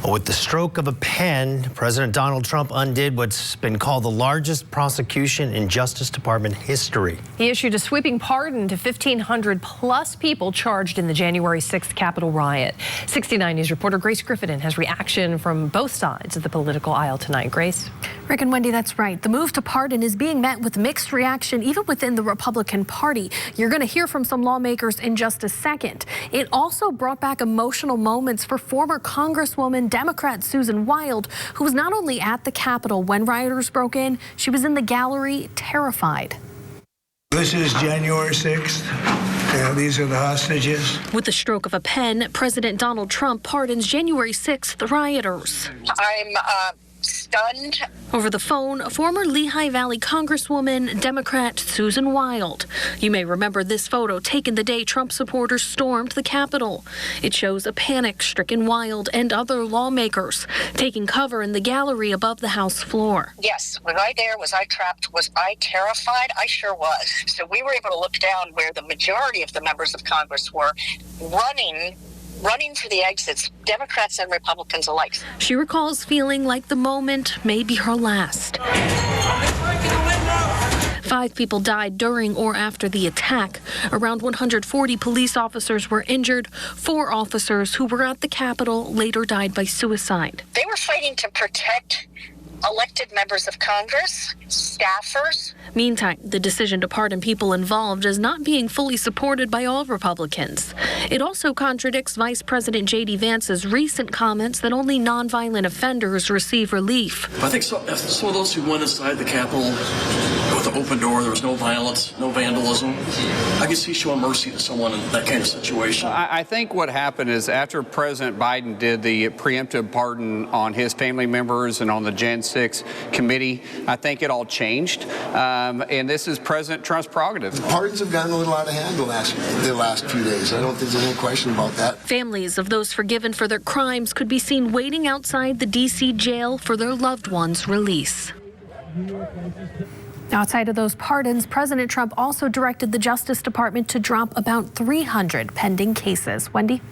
With the stroke of a pen, President Donald Trump undid what's been called the largest prosecution in Justice Department history. He issued a sweeping pardon to 1,500 plus people charged in the January 6th Capitol riot. 69 News reporter Grace Griffin has reaction from both sides of the political aisle tonight. Grace? Rick and Wendy, that's right. The move to pardon is being met with mixed reaction even within the Republican Party. You're going to hear from some lawmakers in just a second. It also brought back emotional moments for former Congresswoman Democrat Susan Wild, who was not only at the Capitol when rioters broke in, she was in the gallery terrified. This is January 6th. These are the hostages. With the stroke of a pen, President Donald Trump pardons January 6th rioters. I'm stunned. Over the phone, former Lehigh Valley Congresswoman Democrat Susan Wild. You may remember this photo taken the day Trump supporters stormed the Capitol. It shows a panic-stricken Wild and other lawmakers taking cover in the gallery above the House floor. Yes, was I there? Was I trapped? Was I terrified? I sure was. So we were able to look down where the majority of the members of Congress were running for the exits, Democrats and Republicans alike. She recalls feeling like the moment may be her last. 5 people died during or after the attack. Around 140 police officers were injured. 4 officers who were at the Capitol later died by suicide. They were fighting to protect elected members of Congress, staffers. Meantime, the decision to pardon people involved is not being fully supported by all Republicans. It also contradicts Vice President J.D. Vance's recent comments that only nonviolent offenders receive relief. I think some of those who went inside the Capitol with an open door, there was no violence, no vandalism. I can see showing mercy to someone in that kind of situation. I think what happened is after President Biden did the preemptive pardon on his family members and on the Gen 6 committee, I think it all changed. And this is President Trump's prerogative. Pardons have gotten a little out of hand the last few days. I don't think there's any question about that. Families of those forgiven for their crimes could be seen waiting outside the D.C. jail for their loved ones' release. Outside of those pardons, President Trump also directed the Justice Department to drop about 300 pending cases. Wendy?